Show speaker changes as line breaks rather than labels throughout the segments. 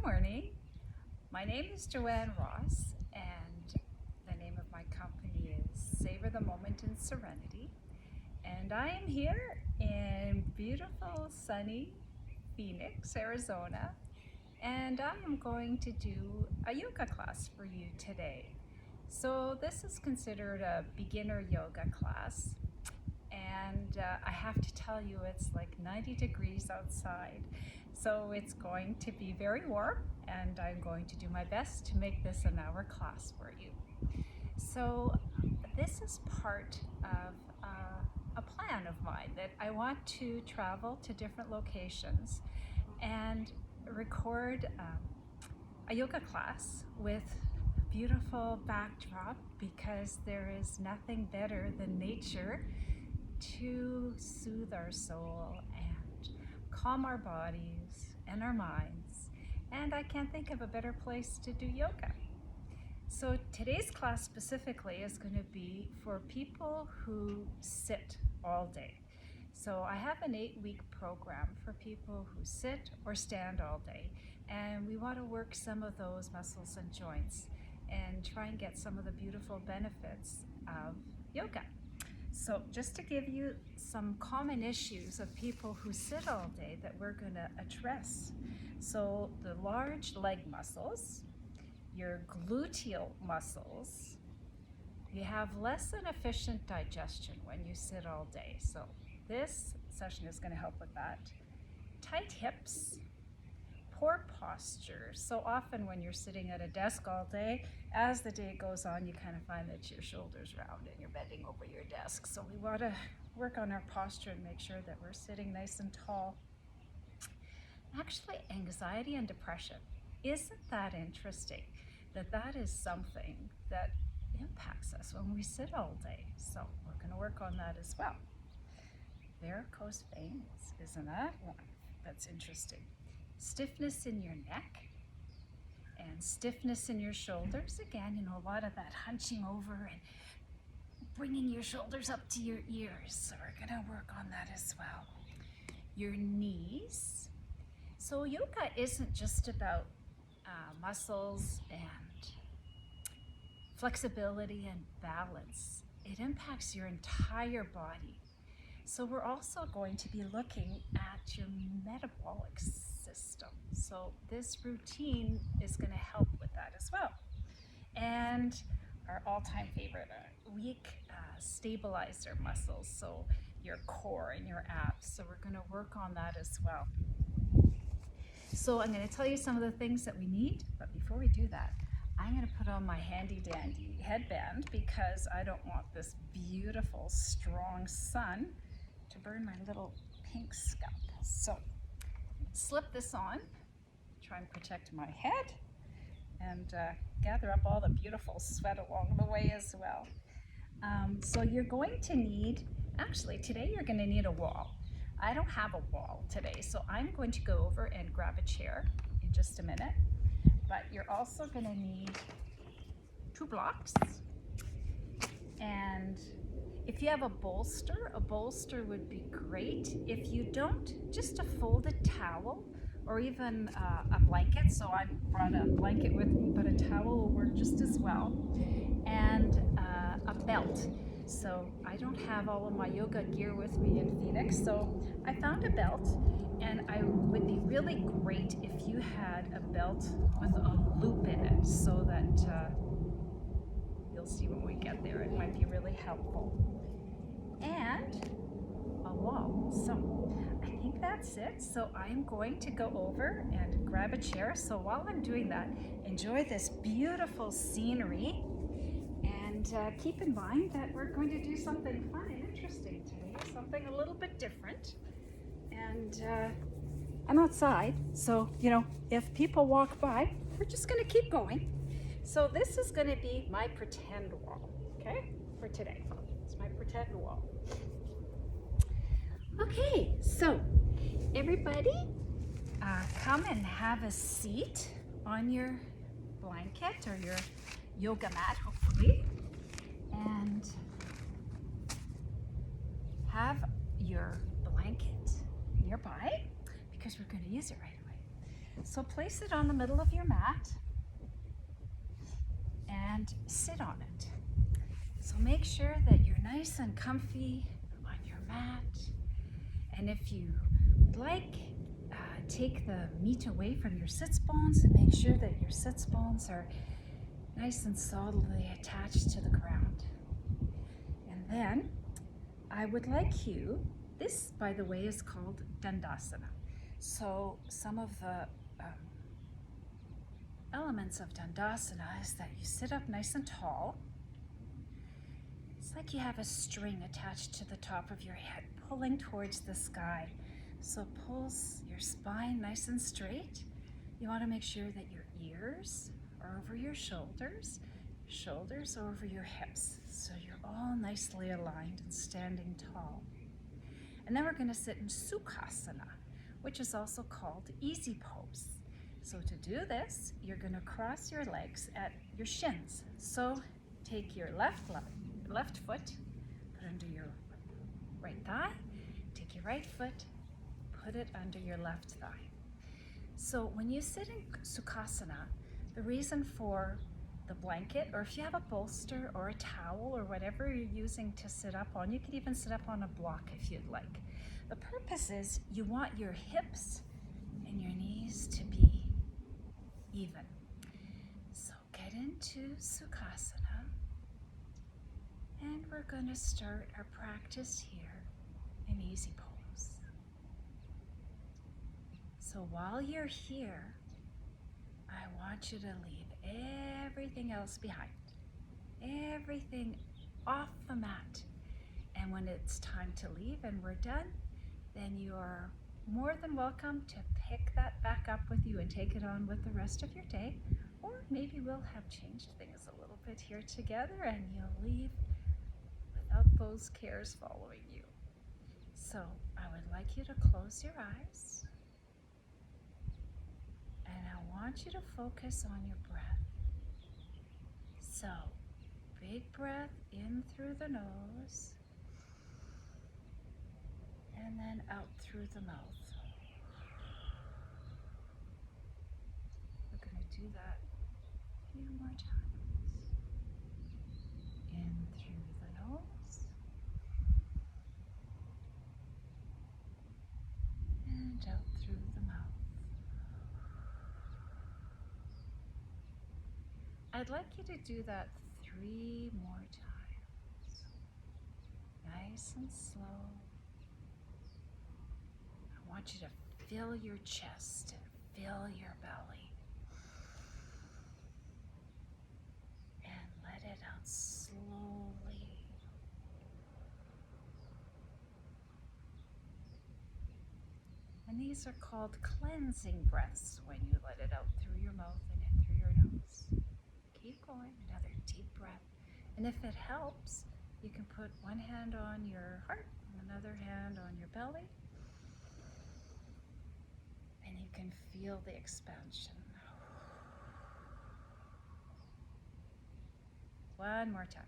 morning. My name is Joanne Ross, and the name of my company is Savor the Moment in Serenity. And I am here in beautiful, sunny Phoenix, Arizona, and I am going to do a yoga class for you today. So this is considered a beginner yoga class, and I have to tell you it's like 90 degrees outside, so it's going to be very warm, and I'm going to do my best to make this an hour class for you. So this is part of a plan of mine that I want to travel to different locations and record a yoga class with beautiful backdrop, because there is nothing better than nature to soothe our soul and calm our bodies and our minds. And I can't think of a better place to do yoga. So today's class specifically is going to be for people who sit all day. So I have an 8-week program for people who sit or stand all day, and we want to work some of those muscles and joints and try and get some of the beautiful benefits of yoga. So just to give you some common issues of people who sit all day that we're going to address. So the large leg muscles, your gluteal muscles, you have less than efficient digestion when you sit all day. So this session is going to help with that. Tight hips, poor posture. So often when you're sitting at a desk all day, as the day goes on, you kind of find that your shoulders round and you're bending over your desk. So we want to work on our posture and make sure that we're sitting nice and tall. Actually, anxiety and depression. Isn't that interesting? That is something that impacts us when we sit all day. So we're going to work on that as well. Varicose veins, isn't that one? That's interesting. Stiffness in your neck and stiffness in your shoulders. Again, a lot of that hunching over and bringing your shoulders up to your ears. So we're going to work on that as well. Your knees. So yoga isn't just about muscles and flexibility and balance. It impacts your entire body. So we're also going to be looking at your metabolic system. So this routine is going to help with that as well. And our all-time favorite, weak stabilizer muscles, so your core and your abs. So we're going to work on that as well. So I'm going to tell you some of the things that we need, but before we do that, I'm going to put on my handy dandy headband because I don't want this beautiful, strong sun to burn my little pink scalp. So slip this on, try and protect my head, and gather up all the beautiful sweat along the way as well. So you're going to need, actually today you're going to need a wall. I don't have a wall today, so I'm going to go over and grab a chair in just a minute. But you're also going to need 2 blocks. And if you have a bolster would be great. If you don't, just a folded towel or even a blanket. So I brought a blanket with me, but a towel will work just as well. And a belt. So I don't have all of my yoga gear with me in Phoenix, so I found a belt, and I would be really great if you had a belt with a loop in it, so that you'll see when we get there, it might be really helpful. And a wall. So I think that's it. So I'm going to go over and grab a chair. So while I'm doing that, enjoy this beautiful scenery. And keep in mind that we're going to do something fun and interesting today, something a little bit different. And I'm outside, so if people walk by, we're just going to keep going. So this is going to be my pretend wall, okay, for today. It's my pretend wall. Okay, so everybody, come and have a seat on your blanket or your yoga mat, hopefully. And have your blanket nearby because we're going to use it right away. So place it on the middle of your mat and sit on it. So make sure that you're nice and comfy on your mat. And if you would like, take the meat away from your sits bones and make sure that your sits bones are nice and solidly attached to the ground. And then I would like you, this by the way is called Dandasana. So some of the elements of Dandasana is that you sit up nice and tall. It's like you have a string attached to the top of your head, pulling towards the sky. So pulls your spine nice and straight. You want to make sure that your ears are over your shoulders are over your hips. So you're all nicely aligned and standing tall. And then we're going to sit in Sukhasana, which is also called easy pose. So to do this, you're going to cross your legs at your shins. So take your left foot, put under your right thigh, take your right foot, put it under your left thigh. So when you sit in Sukhasana, the reason for the blanket, or if you have a bolster or a towel or whatever you're using to sit up on, you could even sit up on a block if you'd like. The purpose is you want your hips and your knees to be even. So get into Sukhasana, and we're going to start our practice here in easy pose. So while you're here, I want you to leave everything else behind, everything off the mat. And when it's time to leave and we're done, then you are more than welcome to pick that back up with you and take it on with the rest of your day. Or maybe we'll have changed things a little bit here together and you'll leave without those cares following you. So I would like you to close your eyes, and I want you to focus on your breath. So big breath in through the nose and then out through the mouth. We're going to do that a few more times. In through the nose and out through the mouth. I'd like you to do that 3 more times. Nice and slow. I want you to fill your chest and fill your belly. And let it out slowly. And these are called cleansing breaths when you let it out through your mouth and in through your nose. Keep going, another deep breath. And if it helps, you can put one hand on your heart and another hand on your belly. And you can feel the expansion. One more time.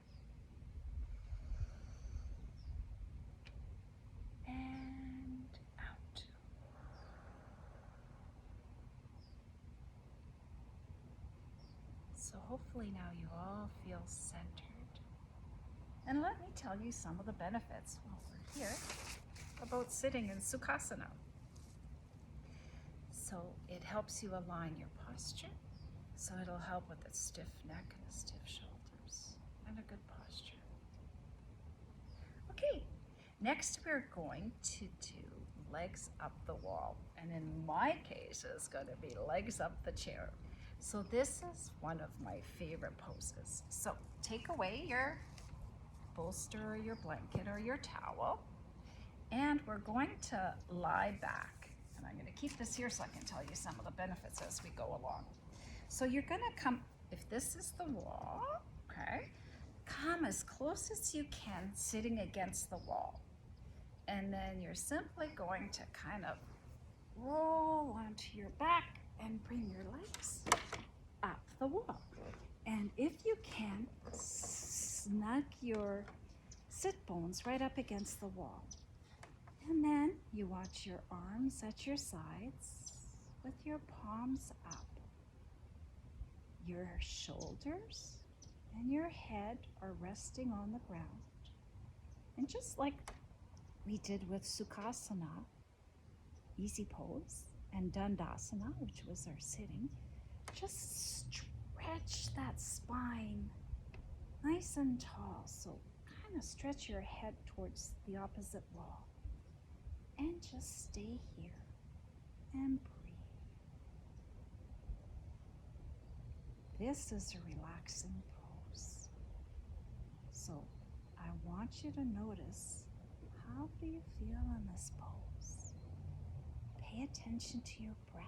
And out. So hopefully now you all feel centered. And let me tell you some of the benefits while we're here about sitting in Sukhasana. So it helps you align your posture. So it'll help with a stiff neck and a stiff shoulders and a good posture. Okay, next we're going to do legs up the wall. And in my case, it's going to be legs up the chair. So this is one of my favorite poses. So take away your bolster or your blanket or your towel, and we're going to lie back. And I'm going to keep this here so I can tell you some of the benefits as we go along. So you're going to come, if this is the wall, okay, come as close as you can sitting against the wall. And then you're simply going to kind of roll onto your back and bring your legs up the wall. And if you can, snug your sit bones right up against the wall. And then you watch your arms at your sides with your palms up. Your shoulders and your head are resting on the ground. And just like we did with Sukhasana, easy pose, and Dandasana, which was our sitting, just stretch that spine nice and tall. So kind of stretch your head towards the opposite wall. And just stay here and breathe. This is a relaxing pose. So I want you to notice, how do you feel in this pose? Pay attention to your breath.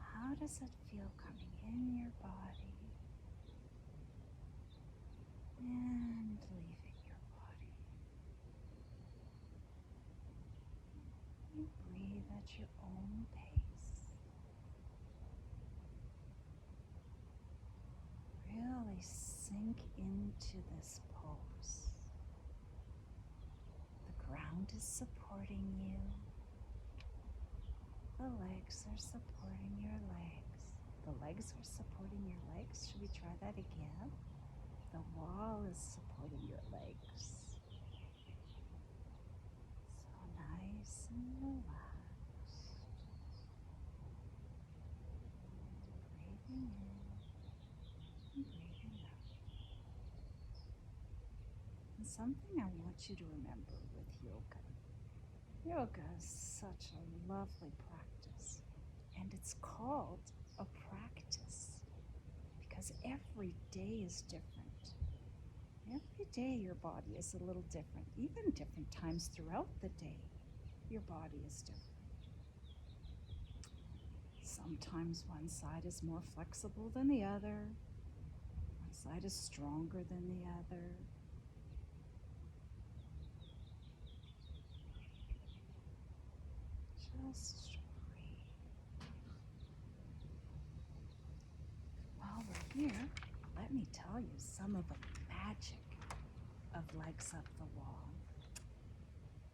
How does it feel coming in your body and leaving your body? You breathe at your own pace. Really sink into this pose. The ground is supporting you. The legs are supporting your legs. The legs are supporting your legs. Should we try that again? The wall is supporting your legs. So nice and relaxed. Breathing in and breathing out. And something I want you to remember with yoga. Yoga is such a lovely practice, and it's called a practice because every day is different. Every day your body is a little different, even different times throughout the day, your body is different. Sometimes one side is more flexible than the other, one side is stronger than the other. Just breathe. While we're here, let me tell you some of the magic of legs up the wall.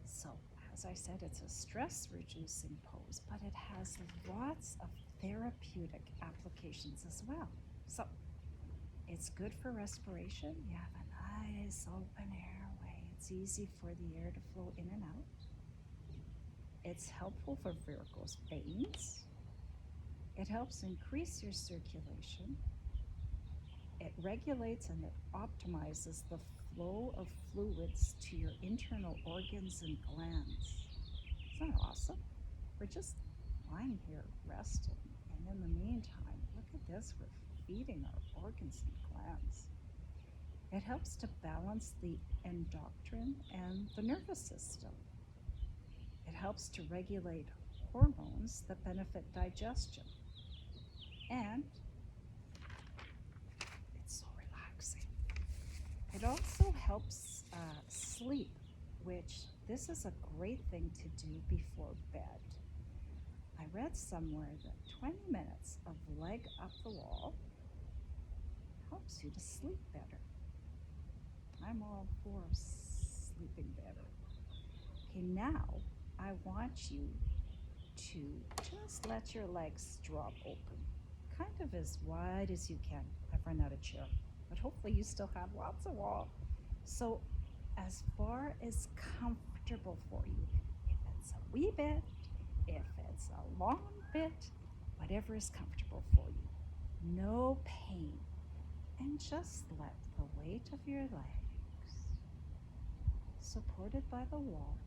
So, as I said, it's a stress-reducing pose, but it has lots of therapeutic applications as well. So, it's good for respiration. You have a nice open airway. It's easy for the air to flow in and out. It's helpful for varicose veins. It helps increase your circulation. It regulates and it optimizes the flow of fluids to your internal organs and glands. Isn't that awesome? We're just lying here resting, and in the meantime, look at this, we're feeding our organs and glands. It helps to balance the endocrine and the nervous system. It helps to regulate hormones that benefit digestion. And it's so relaxing. It also helps sleep, which this is a great thing to do before bed. I read somewhere that 20 minutes of leg up the wall helps you to sleep better. I'm all for sleeping better. Okay, now I want you to just let your legs drop open, kind of as wide as you can. I've run out of chair, but hopefully you still have lots of wall. So as far as comfortable for you, if it's a wee bit, if it's a long bit, whatever is comfortable for you. No pain. And just let the weight of your legs, supported by the wall.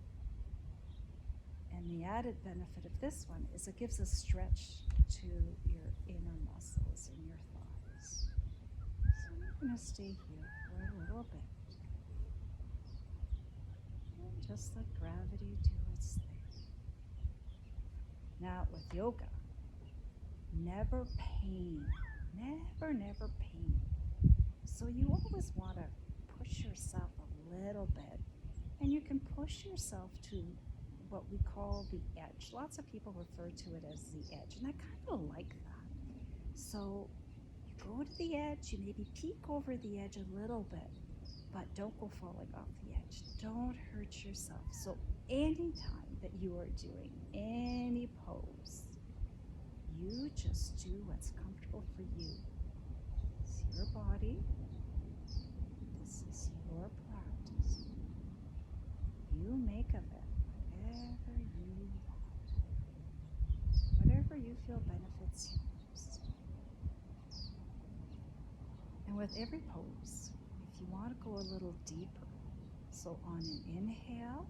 And the added benefit of this one is it gives a stretch to your inner muscles in your thighs. So I'm going to stay here for a little bit. And just let gravity do its thing. Now with yoga, never pain. Never pain. So you always want to push yourself a little bit. And you can push yourself to what we call the edge. Lots of people refer to it as the edge, and I kind of like that. So you go to the edge, you maybe peek over the edge a little bit, but don't go falling off the edge. Don't hurt yourself. So anytime that you are doing any pose. You just do what's comfortable for you. It's your body. This is your practice. You make of it whatever you want. Whatever you feel benefits you most. And with every pose, if you want to go a little deeper, so on an inhale,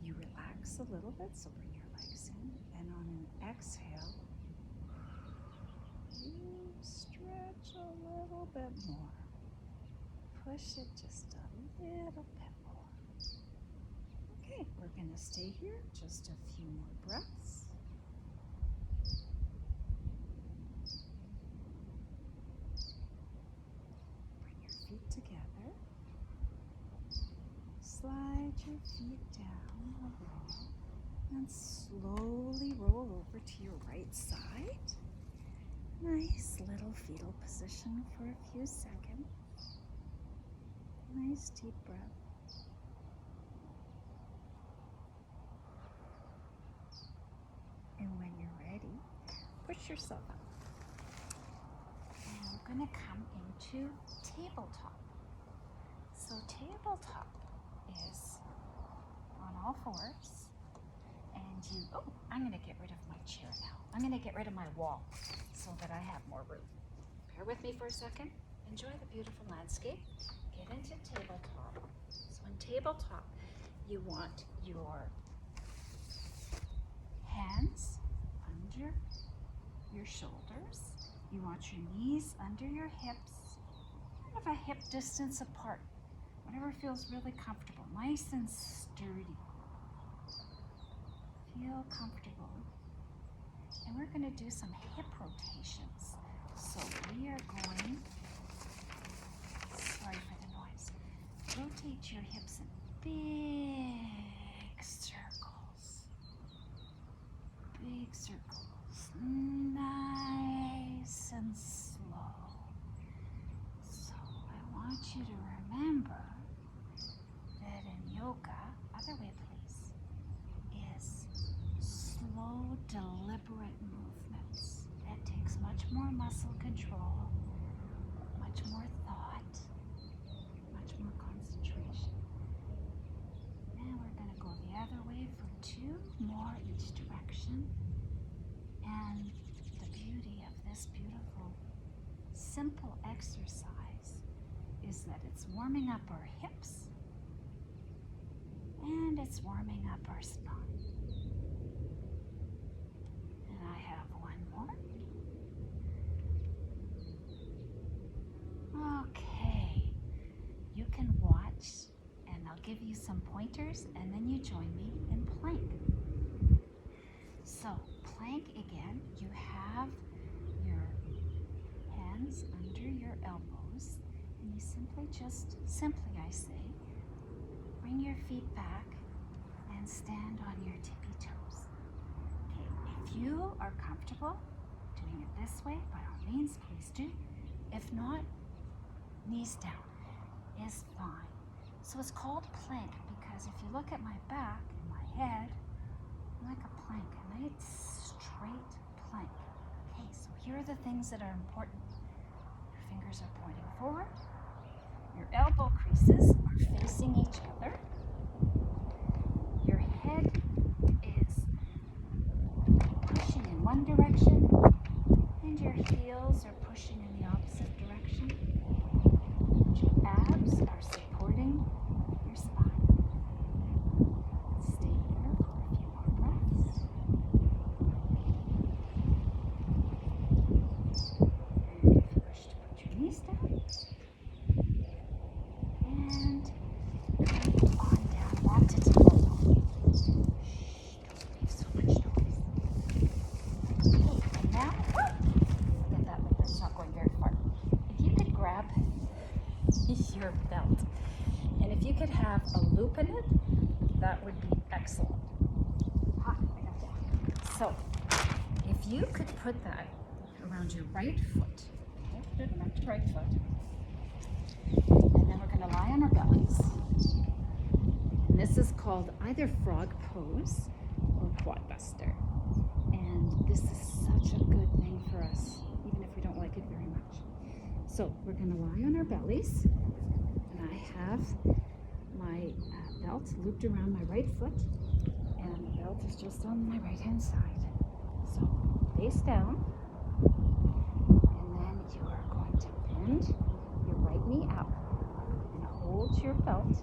you relax a little bit, so bring your legs in. And on an exhale, you stretch a little bit more. Push it just a little bit more. Okay, we're going to stay here just a few more breaths. Bring your feet together. Slide your feet down a roll and slowly roll over to your right side. Nice little fetal position for a few seconds. Nice deep breath. And when you're ready, push yourself up. And we're going to come into tabletop. So tabletop is on all fours, and you, I'm going to get rid of my chair now. I'm going to get rid of my wall so that I have more room. Bear with me for a second. Enjoy the beautiful landscape. Get into tabletop. So in tabletop, you want your hands under your shoulders. You want your knees under your hips, kind of a hip distance apart. Whatever feels really comfortable, nice and sturdy. Feel comfortable. And we're going to do some hip rotations. So we are going, sorry for the noise, rotate your hips in big circles. Big circles. Nice and slow. So I want you to remember that in yoga, other way please, is slow, deliberate movements. That takes much more muscle control, much more thought, much more concentration. Now we're going to go the other way for 2 more each direction. And the beauty of this beautiful, simple exercise is that it's warming up our hips and it's warming up our spine. And I have one more. Okay, you can watch and I'll give you some pointers and then you join me in plank. So plank again, you have your hands under your elbows and you simply I say, bring your feet back and stand on your tippy toes. Okay, if you are comfortable doing it this way, by all means, please do. If not, knees down is fine. So it's called plank because if you look at my back and my head, I'm like a plank, a nice straight plank. Okay, so here are the things that are important. Your fingers are pointing forward. Your elbow creases are facing each other. Your head is pushing in one direction, and your heels are pushing in the opposite direction. Your abs are supporting your spine. Stay here for a few more breaths. And if you wish to put your knees down, and come on down, back to tabletop. Shh, don't make so much noise. Okay, and now, get that, but that's not going very far. If you could grab your belt, and if you could have a loop in it, that would be excellent. I got that. So, if you could put that around your right foot, okay, put it around your right foot, and then we're going to lie on our bellies. And And this is called either frog pose or quad buster. And this is such a good thing for us, even if we don't like it very much. So we're going to lie on our bellies. And I have my belt looped around my right foot. And the belt is just on my right hand side. So face down. And then you are going to bend your right knee up and hold your belt.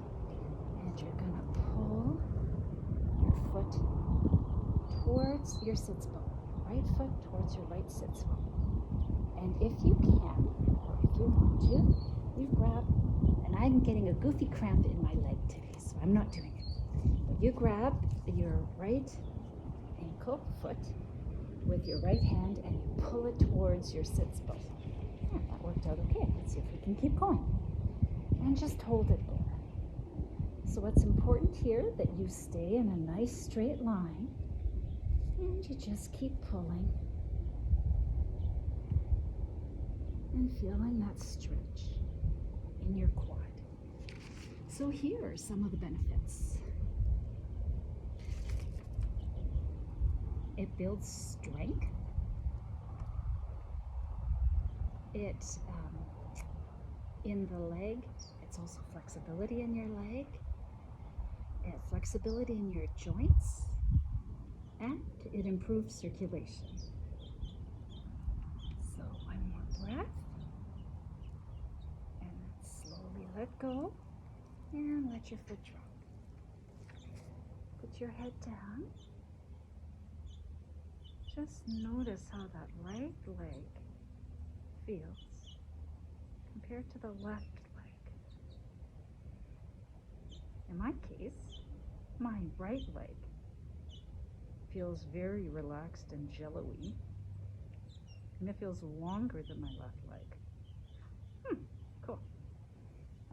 And you're going to pull your foot towards your sits bone. Right foot towards your right sits bone. And if you can, or if you want to, you grab, and I'm getting a goofy cramp in my leg today, so I'm not doing it. But you grab your right ankle, foot, with your right hand, and you pull it towards your sits bone. Yeah, that worked out okay. Let's see if we can keep going. And just hold it there. So what's important here, that you stay in a nice straight line, and you just keep pulling and feeling that stretch in your quad. So here are some of the benefits. It builds strength. It, in the leg, it's also flexibility in your leg, and flexibility in your joints, and it improves circulation. So one more breath, and then slowly let go, and let your foot drop. Put your head down. Just notice how that right leg feels compared to the left leg. In my case, my right leg feels very relaxed and jello-y, and it feels longer than my left leg. Cool.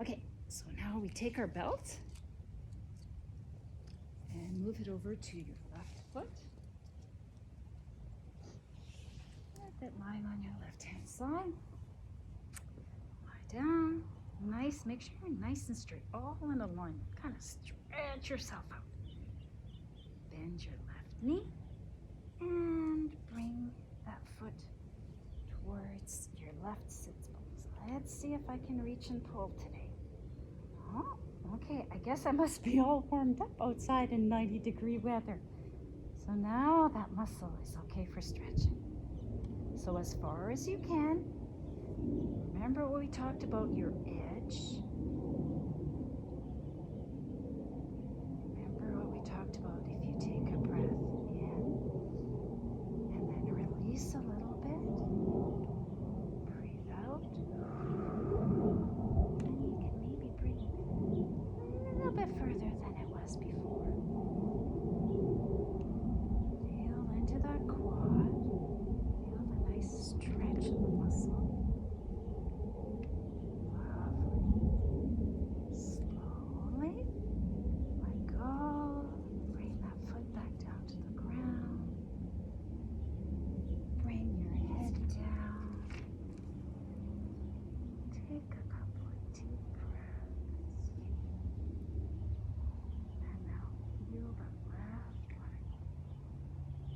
Okay, so now we take our belt and move it over to your left foot. Let it lying on your left hand side. Lie down. Nice, make sure you're nice and straight, all in a line. Kind of stretch yourself out. Bend your left knee and bring that foot towards your left sits bones. Let's see if I can reach and pull today. Oh, okay, I guess I must be all warmed up outside in 90-degree weather. So now that muscle is okay for stretching. So as far as you can, remember what we talked about, your edge. Remember what we talked about, if you take a breath in and then release a little bit, breathe out, and you can maybe breathe a little bit further than it was before. Feel into that quad. Feel the nice stretch of the muscle. Slowly let go. Bring that foot back down to the ground. Bring your head down. Take a couple of deep breaths. And now feel that left leg.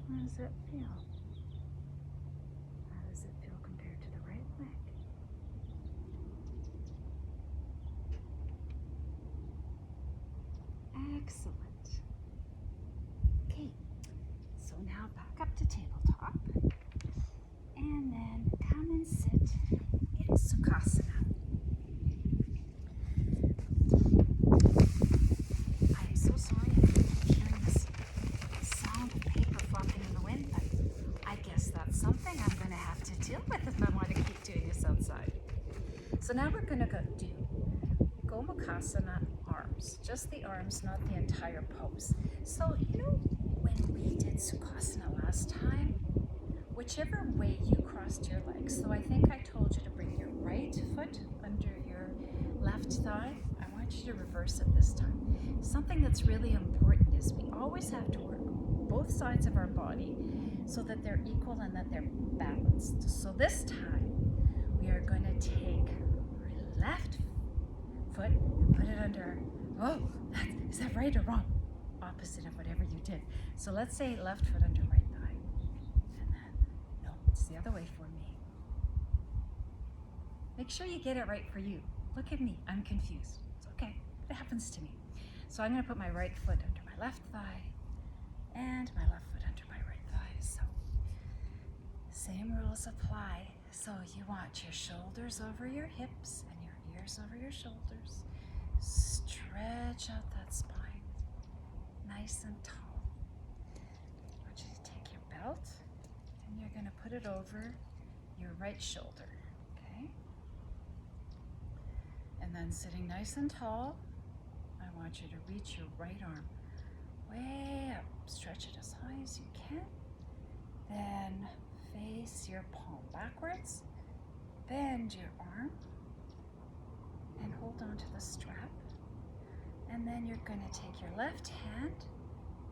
How does it feel? How does it feel compared to the right leg? Excellent. Okay, so now back up to tabletop, and then come and sit in Sukhasana. I'm so sorry for hearing this sound of paper flopping in the wind, but I guess that's something I'm going to have to deal with if I want to keep doing this outside. So now we're going to do Gomukhasana arms, just the arms, not the entire pose. So, you know, when we did Sukhasana last time, whichever way you crossed your legs, so I think I told you to bring your right foot under your left thigh. I want you to reverse it this time. Something that's really important is we always have to work both sides of our body so that they're equal and that they're balanced. So this time, we are going to take our left foot, put it under Oh, is that right or wrong? Opposite of whatever you did. So let's say left foot under right thigh. And then, no, it's the other way for me. Make sure you get it right for you. Look at me, I'm confused. It's okay, it happens to me. So I'm gonna put my right foot under my left thigh and my left foot under my right thigh. So same rules apply. So you want your shoulders over your hips and your ears over your shoulders. Stretch out that spine, nice and tall. I want you to take your belt and you're gonna put it over your right shoulder, okay? And then sitting nice and tall, I want you to reach your right arm way up. Stretch it as high as you can. Then face your palm backwards. Bend your arm and hold on to the strap. And then you're going to take your left hand,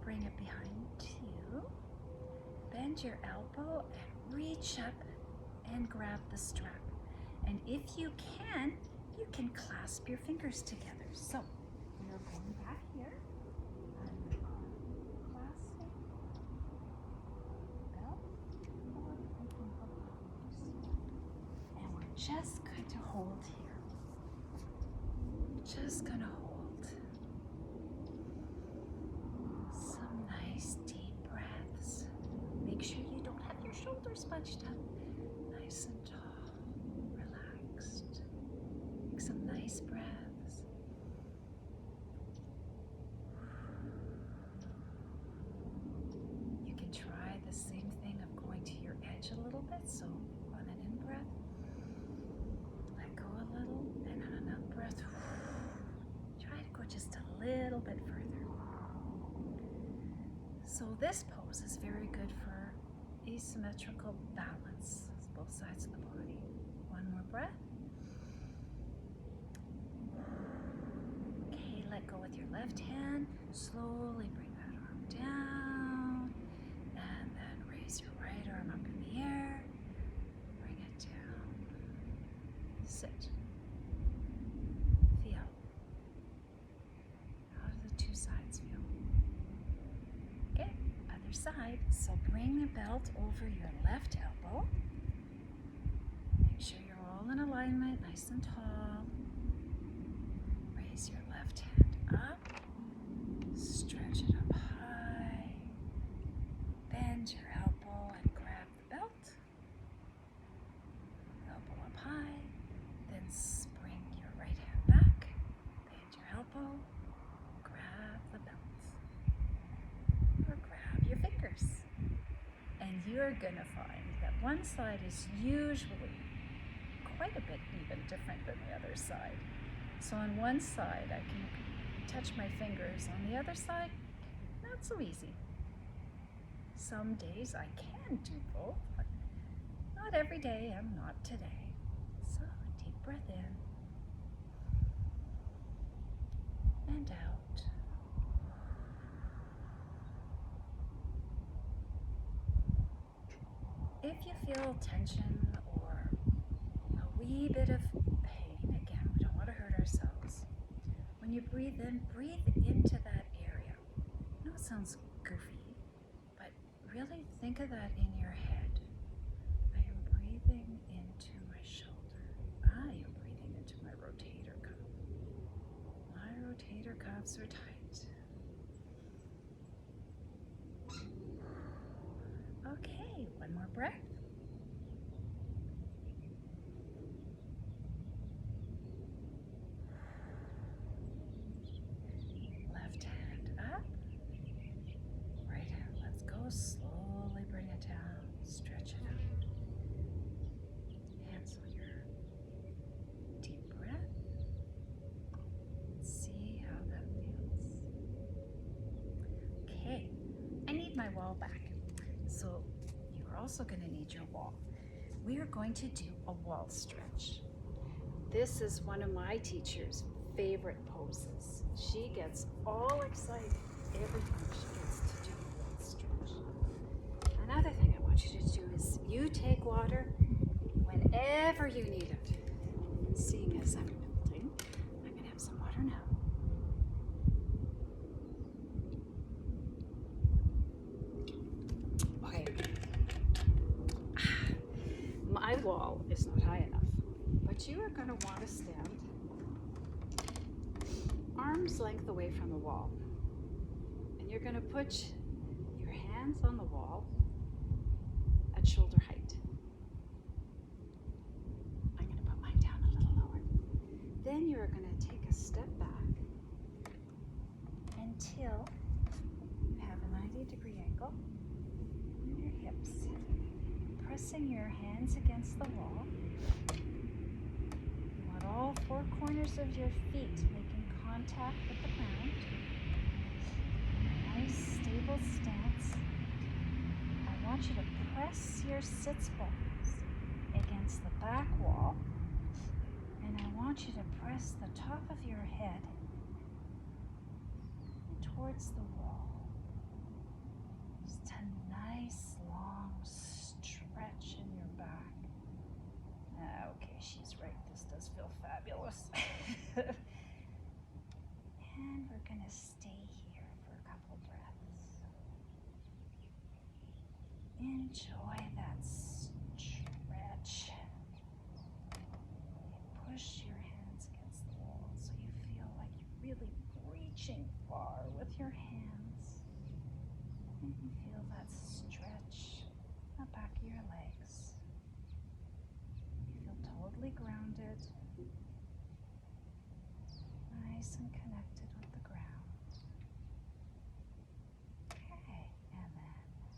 bring it behind you, bend your elbow and reach up and grab the strap. And if you can clasp your fingers together. So we're going back here. I'm clasping the belt, and we're just going to hold here. Just gonna hold. Some nice deep breaths. Make sure you don't have your shoulders bunched up. Nice and tall, relaxed. Take some nice breaths. You can try the same thing of going to your edge a little bit. So on an in-breath, let go a little, and on an out-breath, try to go just a little bit further. So this pose is very good for asymmetrical balance, both sides of the body. One more breath. Okay, let go with your left hand. Slowly bring that arm down. And then raise your right arm up in the air. Bring it down. Sit. Feel. How do the two sides feel? Okay, other side. So bring the belt over your left elbow. Make sure you're all in alignment, nice and tall. Raise your left hand up. Stretch it up high. Bend your elbow and grab the belt. Elbow up high. Then bring your right hand back. Bend your elbow. Grab the belt. Or grab your fingers. And you're gonna find that one side is usually quite a bit even different than the other side. So on one side I can touch my fingers, on the other side, not so easy. Some days I can do both, but not every day, and not today. So deep breath in and out. If you feel tension or a wee bit of pain, again, we don't want to hurt ourselves. When you breathe in, breathe into that area. I know it sounds goofy, but really think of that in your head. I am breathing into my shoulder. I am breathing into my rotator cuff. My rotator cuffs are tight. Okay, one more breath. Left hand up. Right hand, let's go. Slowly bring it down. Stretch it out. Hands on your deep breath. See how that feels. Okay, I need my wall back. So you're also going to need your wall. We are going to do a wall stretch. This is one of my teacher's favorite poses. She gets all excited every time she gets to do a wall stretch. Another thing I want you to do is you take water whenever you need it. Seeing as I'm building, I'm going to have some water now. wall is not high enough. But you are going to want to stand arm's length away from the wall. And you're going to put your hands on the wall at shoulder height. I'm going to put mine down a little lower. Then you're going to take a step back until you have a 90-degree angle on your hips, pressing your hands against the wall. You want all four corners of your feet making contact with the ground. Nice stable stance. I want you to press your sits bones against the back wall, and I want you to press the top of your head towards the wall. Just a nice long stretch in your back. Okay, she's right. This does feel fabulous. And we're going to stay here for a couple breaths. Enjoy that stretch. Push your hands against the wall so you feel like you're really reaching far with your hands. And you feel that stretch in the back of your legs. You feel totally grounded, nice and connected with the ground. Okay, and then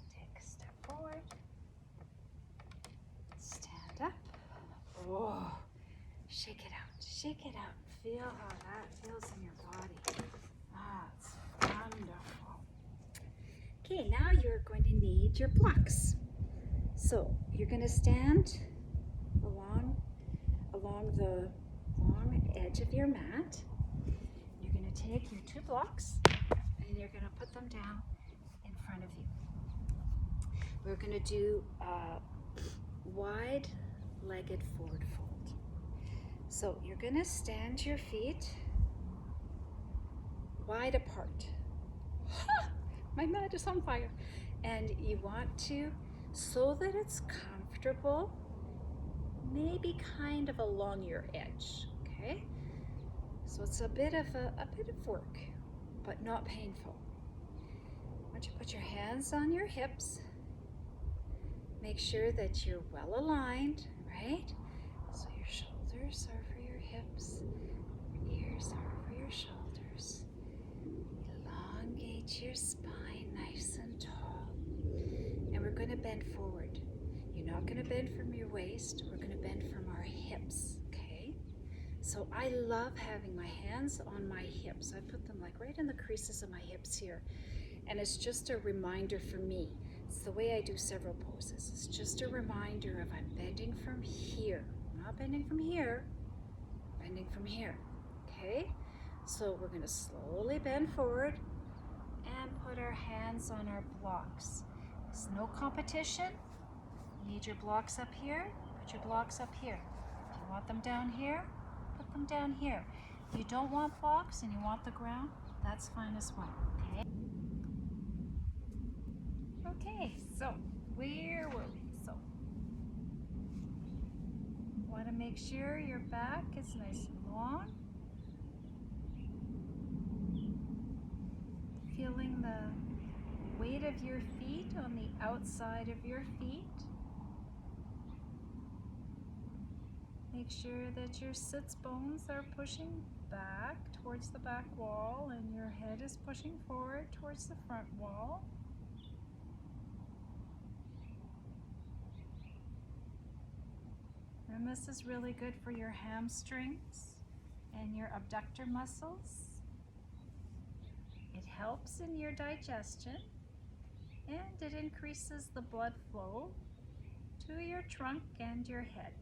take a step forward. Stand up. Oh, shake it out, shake it out. Feel how that feels in your body. That's wonderful. Okay, now you're going to need your blocks. So you're going to stand along the long edge of your mat. You're going to take your two blocks and you're going to put them down in front of you. We're going to do a wide-legged forward fold. So you're going to stand your feet wide apart. My mat is on fire. And you want to, so that it's comfortable, maybe kind of along your edge, okay? So it's a bit of work, but not painful. I want you to put your hands on your hips. Make sure that you're well aligned, right? So your shoulders are for your hips, your ears are for your shoulders. Elongate your spine nice and tall. And we're going to bend forward. You're not going to bend from your waist. We're going to bend from our hips, okay? So I love having my hands on my hips. I put them like right in the creases of my hips here. And it's just a reminder for me. It's the way I do several poses. It's just a reminder of I'm bending from here. I'm not bending from here, I'm bending from here, okay? So we're going to slowly bend forward and put our hands on our blocks. There's no competition. You need your blocks up here, put your blocks up here. If you want them down here, put them down here. If you don't want blocks and you want the ground, that's fine as well, okay? Okay, so where were we? So, want to make sure your back is nice and long. Feeling the weight of your feet on the outside of your feet. Make sure that your sits bones are pushing back towards the back wall and your head is pushing forward towards the front wall. And this is really good for your hamstrings and your abductor muscles. It helps in your digestion and it increases the blood flow to your trunk and your head.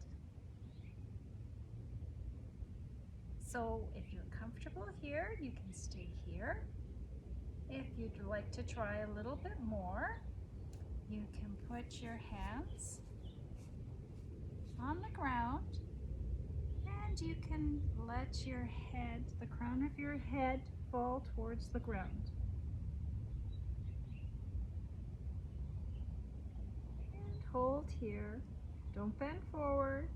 So if you're comfortable here, you can stay here. If you'd like to try a little bit more, you can put your hands on the ground and you can let your head, the crown of your head, fall towards the ground. And hold here Don't bend forward.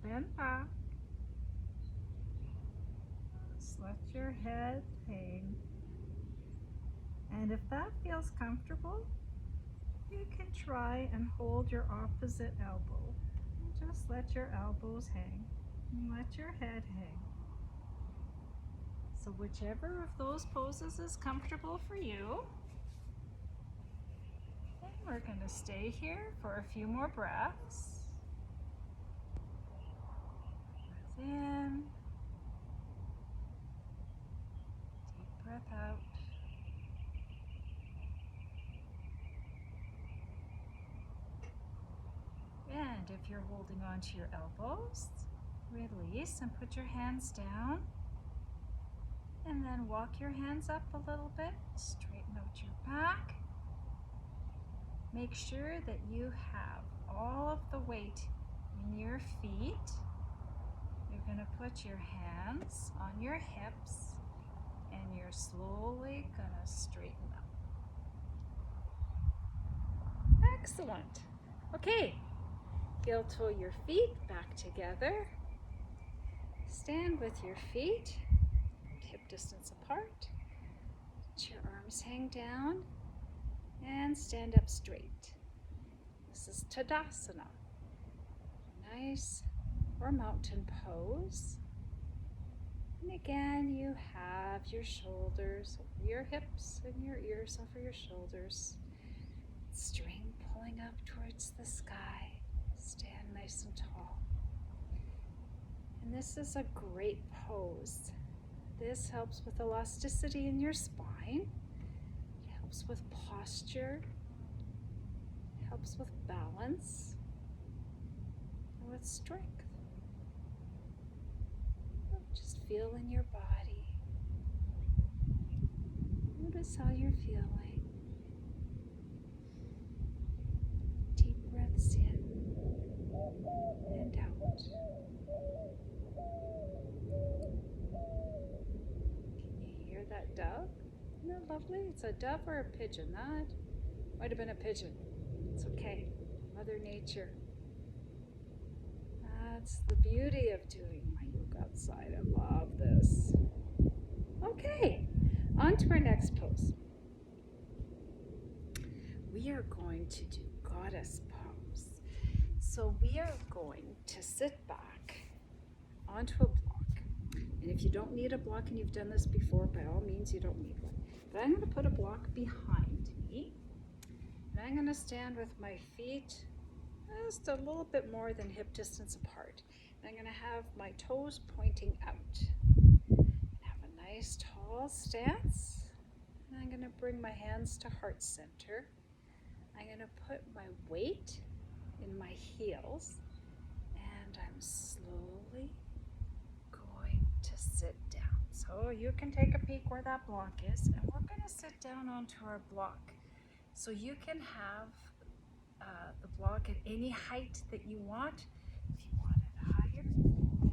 Don't bend back. Just let your head hang. And if that feels comfortable, you can try and hold your opposite elbow. And just let your elbows hang and let your head hang. So whichever of those poses is comfortable for you. And we're going to stay here for a few more breaths. Breath in. Deep breath out. And if you're holding on to your elbows, release and put your hands down. And then walk your hands up a little bit, straighten out your back. Make sure that you have all of the weight in your feet. You're going to put your hands on your hips and you're slowly going to straighten up. Excellent. Okay, heel toe your feet back together. Stand with your feet hip distance apart. Let your arms hang down and stand up straight. This is Tadasana. Nice or mountain pose. And again, you have your shoulders over your hips and your ears over your shoulders. String pulling up towards the sky. Stand nice and tall. And this is a great pose. This helps with elasticity in your spine. It helps with posture. It helps with balance and with strength. Just feel in your body. Notice how you're feeling. Deep breaths in and out. That dove? Isn't that lovely? It's a dove or a pigeon? That might have been a pigeon. It's okay. Mother Nature. That's the beauty of doing my yoga outside. I love this. Okay, on to our next pose. We are going to do goddess pose. So we are going to sit back onto a block. And if you don't need a block and you've done this before, by all means, you don't need one. But I'm going to put a block behind me. And I'm going to stand with my feet just a little bit more than hip distance apart. And I'm going to have my toes pointing out. Have a nice tall stance. And I'm going to bring my hands to heart center. I'm going to put my weight in my heels. And I'm slowly to sit down. So you can take a peek where that block is, and we're going to sit down onto our block. So you can have the block at any height that you want. If you want it higher,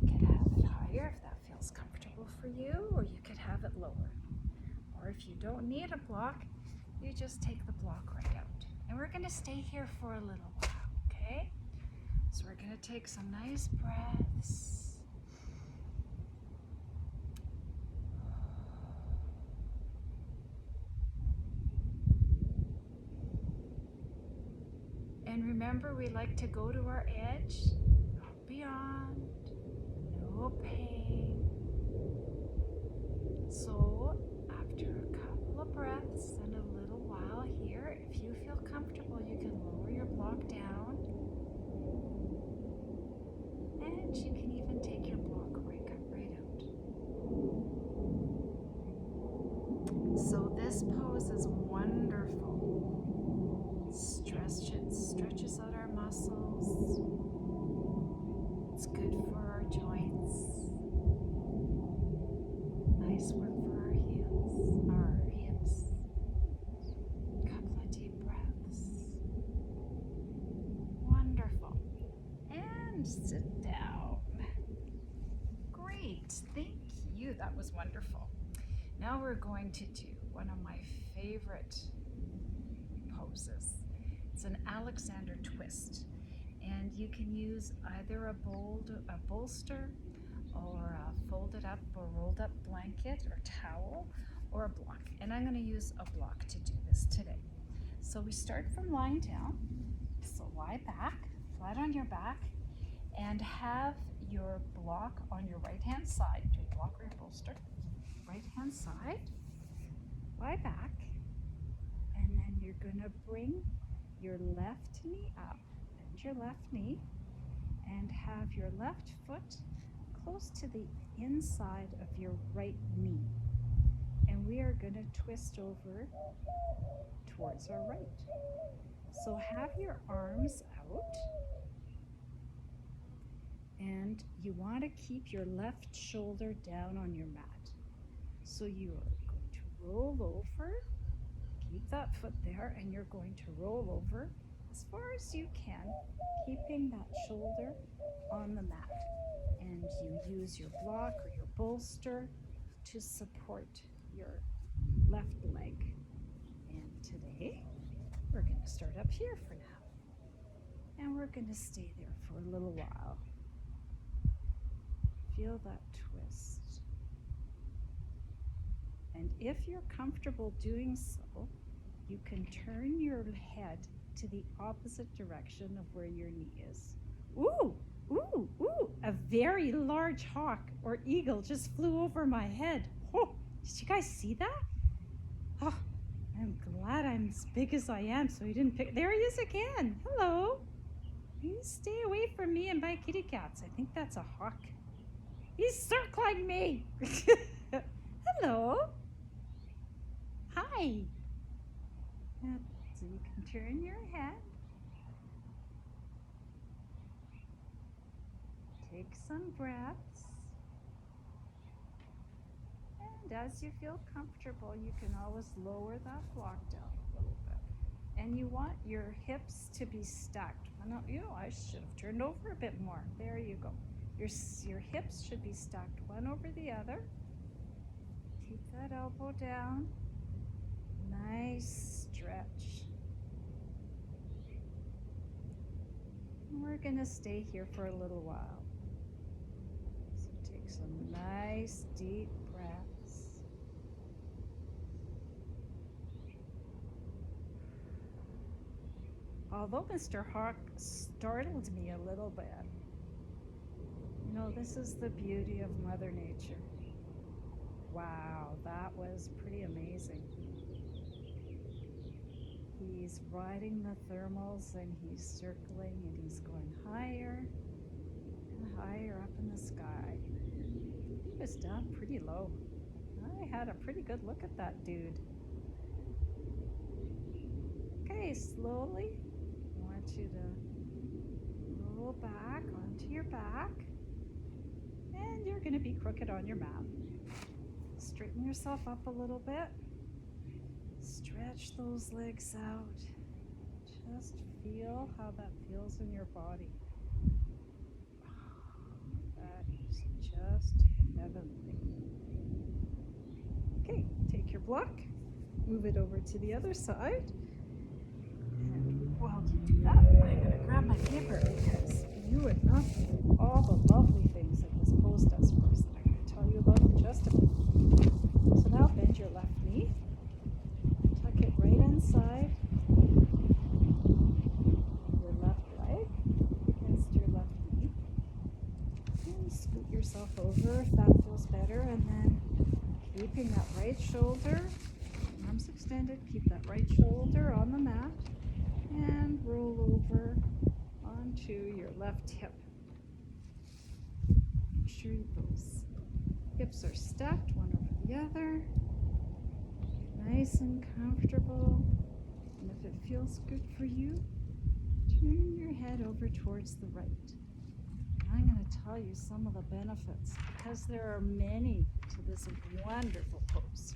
you can have it higher if that feels comfortable for you, or you could have it lower. Or if you don't need a block, you just take the block right out. And we're going to stay here for a little while, okay? So we're going to take some nice breaths. And remember, we like to go to our edge, not beyond, no pain. So after a couple of breaths and a little while here, if you feel comfortable, you can lower your block down. And you can even take your block right out. So this pose is wonderful. Stretches out our muscles. It's good for our joints. Nice work for our heels, our hips. Couple of deep breaths. Wonderful. And sit down. Great. Thank you. That was wonderful. Now we're going to do one of my favorite poses. It's an Alexander twist. And you can use either a bolster or a folded up or rolled up blanket or towel or a block. And I'm going to use a block to do this today. So we start from lying down. So lie back, flat on your back, and have your block on your right hand side. Do a block or a bolster. Right hand side, lie back, and then you're going to bring your left knee up, bend your left knee, and have your left foot close to the inside of your right knee. And we are going to twist over towards our right. So have your arms out, and you want to keep your left shoulder down on your mat. So you are going to roll over, keep that foot there, and you're going to roll over as far as you can, keeping that shoulder on the mat. And you use your block or your bolster to support your left leg. And today, we're going to start up here for now. And we're going to stay there for a little while. Feel that twist. And if you're comfortable doing so, you can turn your head to the opposite direction of where your knee is. Ooh, ooh, ooh, a very large hawk or eagle just flew over my head. Oh, did you guys see that? Oh, I'm glad I'm as big as I am so he didn't pick. There he is again. Hello. You stay away from me and my kitty cats. I think that's a hawk. He's circling me. Hello. Hi. So you can turn your head. Take some breaths. And as you feel comfortable, you can always lower that block down a little bit. And you want your hips to be stacked. I should have turned over a bit more. There you go. Your hips should be stacked one over the other. Keep that elbow down. Nice stretch. And we're going to stay here for a little while. So take some nice deep breaths. Although Mr. Hawk startled me a little bit, this is the beauty of Mother Nature. Wow, that was pretty amazing. He's riding the thermals and he's circling and he's going higher and higher up in the sky. He was down pretty low. I had a pretty good look at that dude. Okay, slowly, I want you to roll back onto your back. And you're going to be crooked on your mat. Straighten yourself up a little bit. Stretch those legs out. Just feel how that feels in your body. That is just heavenly. Okay, take your block, move it over to the other side. And while you do that, I'm going to grab my paper because you would not know all the lovely things that this pose does for us that I'm going to tell you about in just a minute. So now bend your left knee, tuck it right inside your left leg against your left knee, and scoot yourself over if that feels better, and then keeping that right shoulder, arms extended, keep that right shoulder on the mat, and roll over onto your left hip. Make sure those hips are stacked one over the other, nice and comfortable. And if it feels good for you, turn your head over towards the right. And I'm going to tell you some of the benefits because there are many to this wonderful pose.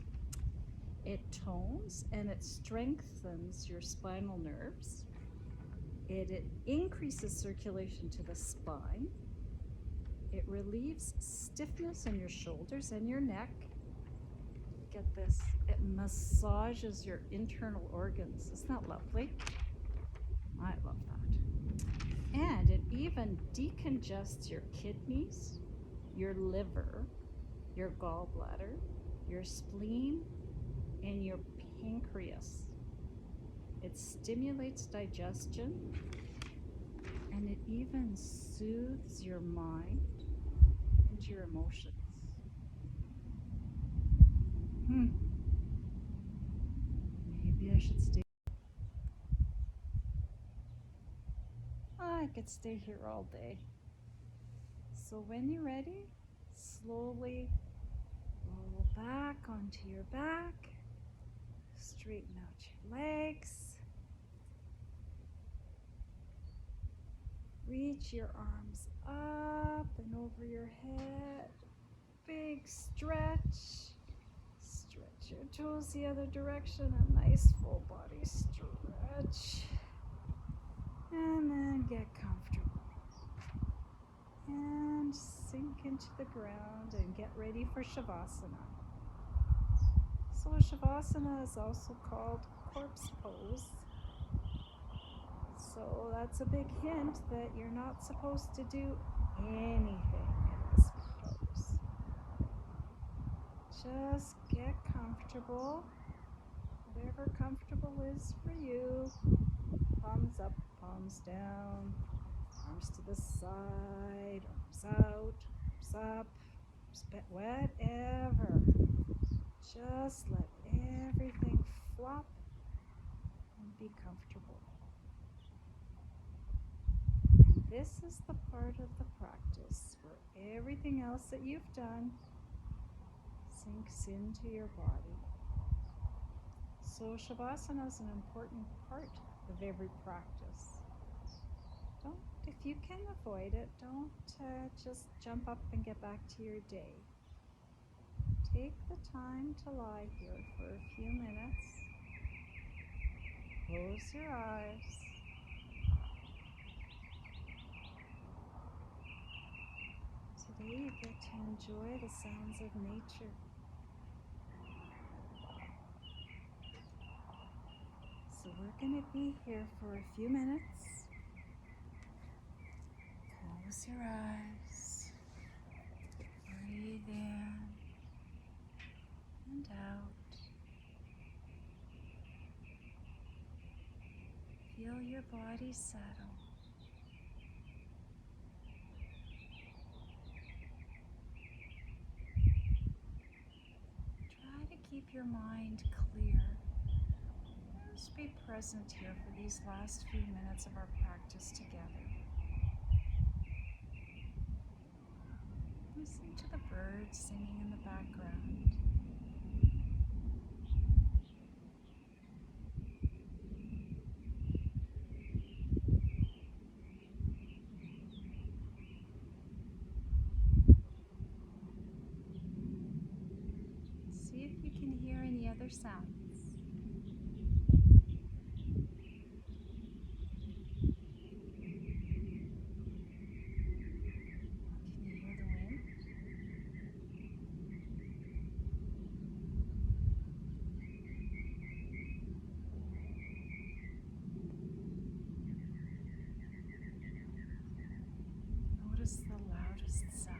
It tones and it strengthens your spinal nerves. It increases circulation to the spine. It relieves stiffness in your shoulders and your neck. Get this, it massages your internal organs. Isn't that lovely? I love that. And even decongest your kidneys, your liver, your gallbladder, your spleen, and your pancreas. It stimulates digestion, and it even soothes your mind and your emotions. Maybe I should stay. I could stay here all day. So when you're ready, slowly roll back onto your back, straighten out your legs, reach your arms up and over your head, big stretch, stretch your toes the other direction, a nice full body stretch, and then get comfortable. And sink into the ground and get ready for Shavasana. So Shavasana is also called corpse pose. So that's a big hint that you're not supposed to do anything in this pose. Just get comfortable, whatever comfortable is for you. Palms up, palms down, arms to the side, arms out, arms up, whatever. Just let everything flop and be comfortable. And this is the part of the practice where everything else that you've done sinks into your body. So Shavasana is an important part of every practice. If you can avoid it, don't just jump up and get back to your day. Take the time to lie here for a few minutes. Close your eyes. Today you get to enjoy the sounds of nature. So we're going to be here for a few minutes. Close your eyes. Breathe in and out. Feel your body settle. Try to keep your mind clear. Just be present here for these last few minutes of our practice together. Listen to the birds singing in the background. See if you can hear any other sounds. Notice the loudest sound.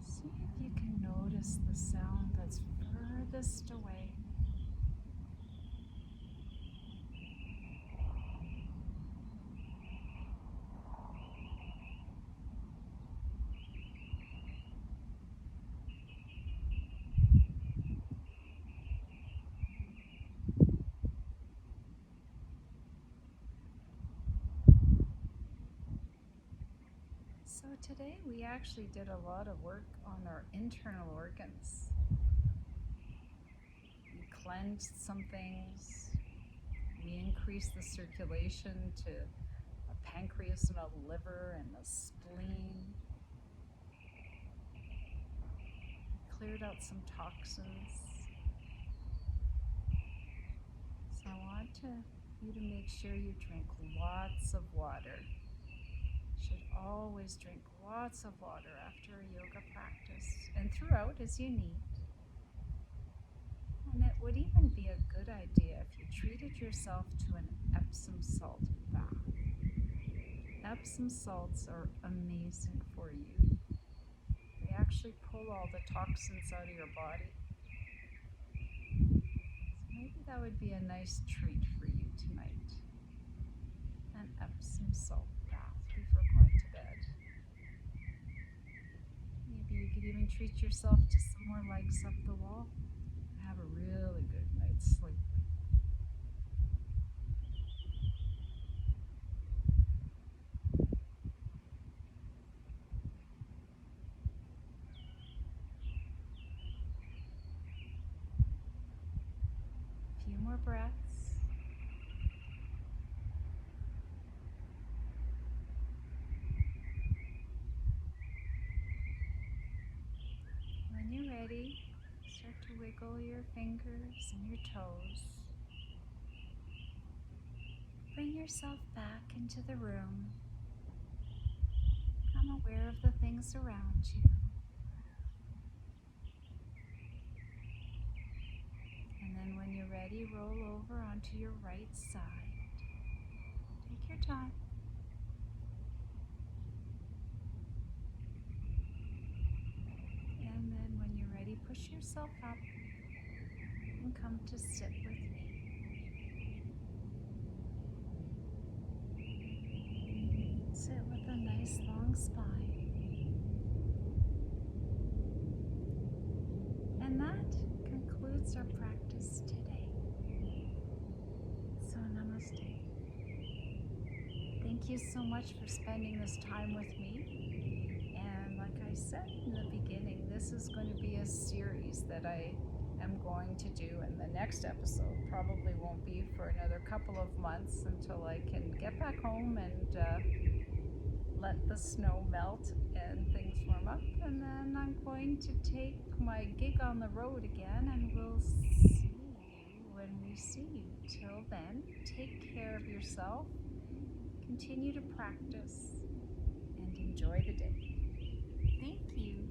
See if you can notice the sound that's furthest away. So today we actually did a lot of work on our internal organs. We cleansed some things. We increased the circulation to the pancreas and the liver and the spleen. Cleared out some toxins. So I want you to make sure you drink lots of water. You should always drink lots of water after a yoga practice and throughout as you need. And it would even be a good idea if you treated yourself to an Epsom salt bath. Epsom salts are amazing for you. They actually pull all the toxins out of your body. So maybe that would be a nice treat for you tonight. An Epsom salt bath before going to bed. Maybe you could even treat yourself to some more legs up the wall. Have a really good night's sleep. A few more breaths. When you're ready, start to wiggle your fingers and your toes. Bring yourself back into the room. Become aware of the things around you. And then when you're ready, roll over onto your right side. Take your time. And then when you're ready, push yourself up and come to sit with me. Sit with a nice long spine. And that concludes our practice today. So namaste. Thank you so much for spending this time with me. And like I said in the beginning, this is going to be a series that I am going to do, and the next episode probably won't be for another couple of months until I can get back home and let the snow melt and things warm up, and then I'm going to take my gig on the road again, and we'll see you when we see you. Till then, take care of yourself, continue to practice, and enjoy the day. Thank you.